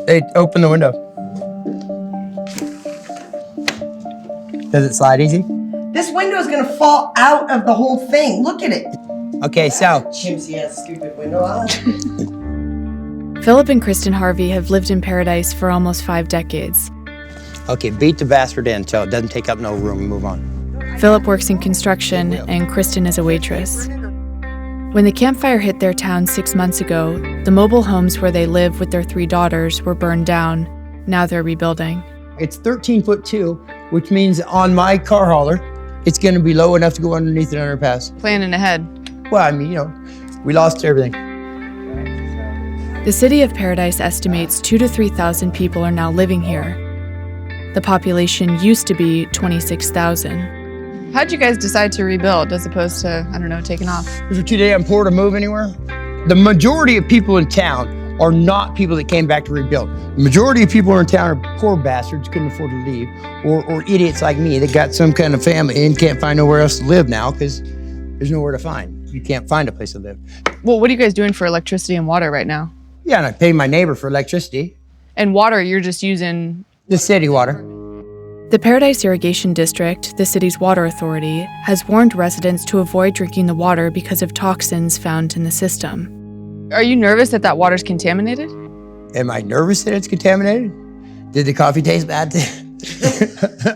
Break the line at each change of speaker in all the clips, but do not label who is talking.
Hey, open the window. Does it slide easy?
This window is gonna fall out of the whole thing. Look at it.
Okay, so.
Chimsy ass stupid window.
Philip and Kristen Harvey have lived in Paradise for almost 5 decades.
Okay, beat the bastard in until it doesn't take up no room and move on.
Philip works in construction and Kristen is a waitress. When the campfire hit their town 6 months ago, the mobile homes where they live with their 3 daughters were burned down. Now they're rebuilding.
It's 13'2", which means on my car hauler, it's gonna be low enough to go underneath an underpass.
Planning ahead.
Well, I mean, we lost everything.
The city of Paradise estimates 2,000 to 3,000 people are now living here. The population used to be 26,000.
How'd you guys decide to rebuild as opposed to, I don't know, taking off?
Is it too damn poor to move anywhere? The majority of people in town are not people that came back to rebuild. The majority of people in town are poor bastards, couldn't afford to leave, or idiots like me that got some kind of family and can't find nowhere else to live now because there's nowhere to find. You can't find a place to live.
Well, what are you guys doing for electricity and water right now?
Yeah, and I pay my neighbor for electricity.
And water, you're just using?
The city water.
The Paradise Irrigation District, the city's water authority, has warned residents to avoid drinking the water because of toxins found in the system.
Are you nervous that that water's contaminated?
Am I nervous that it's contaminated? Did the coffee taste bad?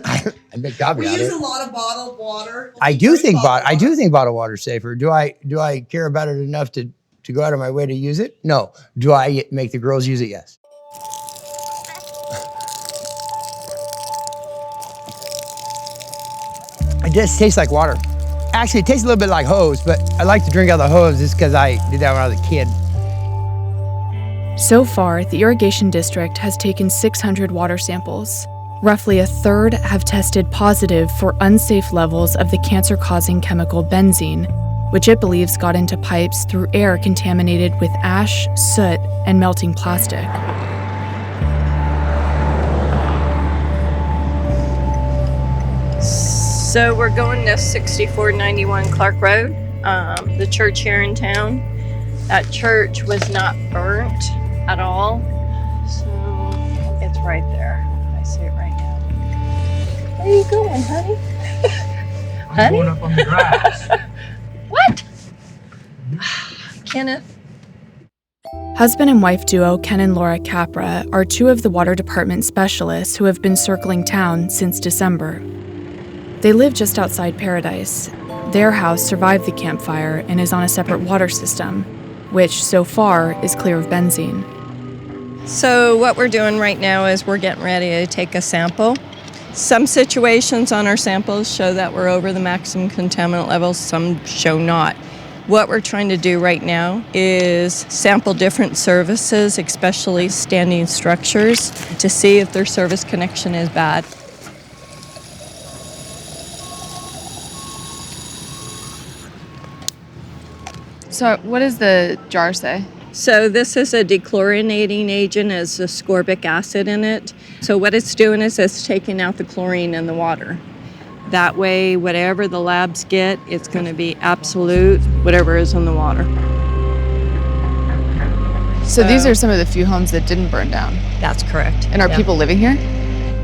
I make coffee
We
out of
use
it.
a lot of bottled water.
I do think bottled water is safer. Do I care about it enough to go out of my way to use it? No. Do I make the girls use it? Yes. It just tastes like water. Actually, it tastes a little bit like hose, but I like to drink out of the hose just because I did that when I was a kid.
So far, the irrigation district has taken 600 water samples. Roughly a third have tested positive for unsafe levels of the cancer-causing chemical benzene, which it believes got into pipes through air contaminated with ash, soot, and melting plastic.
So we're going to 6491 Clark Road, the church here in town. That church was not burnt at all, so it's right there. I see it right now. Where are you going, honey?
I'm going up on the grass.
What? Kenneth?
Husband and wife duo Ken and Laura Capra are 2 of the water department specialists who have been circling town since December. They live just outside Paradise. Their house survived the campfire and is on a separate water system, which so far is clear of benzene.
So what we're doing right now is we're getting ready to take a sample. Some situations on our samples show that we're over the maximum contaminant levels, some show not. What we're trying to do right now is sample different services, especially standing structures, to see if their service connection is bad.
So what does the jar say?
So this is a dechlorinating agent, has ascorbic acid in it. So what it's doing is it's taking out the chlorine in the water. That way, whatever the labs get, it's going to be absolute, whatever is in the water.
So these are some of the few homes that didn't burn down.
That's correct.
And are
Yeah.
people living here?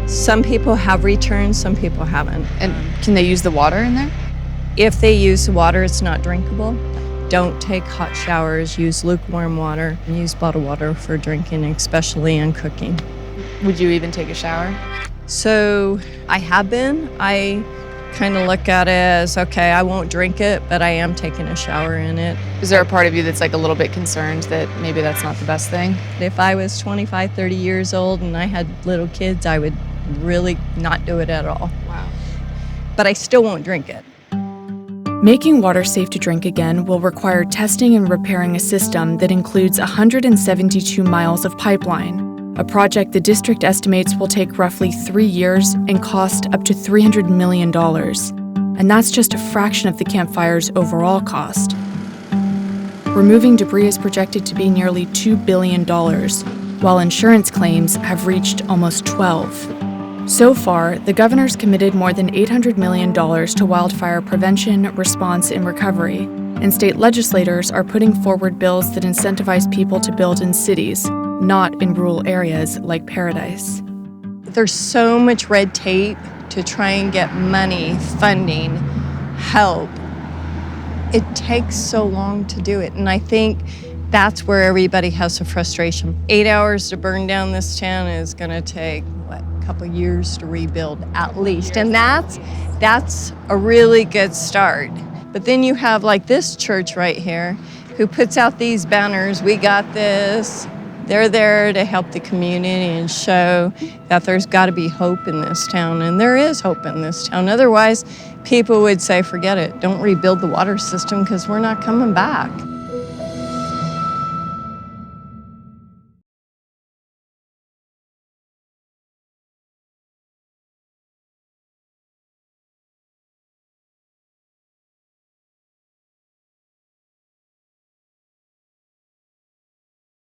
Some people have returned, some people haven't.
And can they use the water in there?
If they use the water, it's not drinkable. Don't take hot showers, use lukewarm water, and use bottled water for drinking, especially in cooking.
Would you even take a shower?
So I have been. I kind of look at it as, okay, I won't drink it, but I am taking a shower in it.
Is there a part of you that's like a little bit concerned that maybe that's not the best thing?
If I was 25, 30 years old and I had little kids, I would really not do it at all.
Wow.
But I still won't drink it.
Making water safe to drink again will require testing and repairing a system that includes 172 miles of pipeline, a project the district estimates will take roughly 3 years and cost up to $300 million. And that's just a fraction of the campfire's overall cost. Removing debris is projected to be nearly $2 billion, while insurance claims have reached almost $12. So far, the governor's committed more than $800 million to wildfire prevention, response, and recovery, and state legislators are putting forward bills that incentivize people to build in cities, not in rural areas like Paradise.
There's so much red tape to try and get money, funding, help. It takes so long to do it, and I think that's where everybody has a frustration. 8 hours to burn down this town is gonna take, what, a couple years to rebuild at least, and that's a really good start. But then you have like this church right here who puts out these banners, "We got this." They're there to help the community and show that there's gotta be hope in this town, and there is hope in this town. Otherwise, people would say, forget it, don't rebuild the water system because we're not coming back.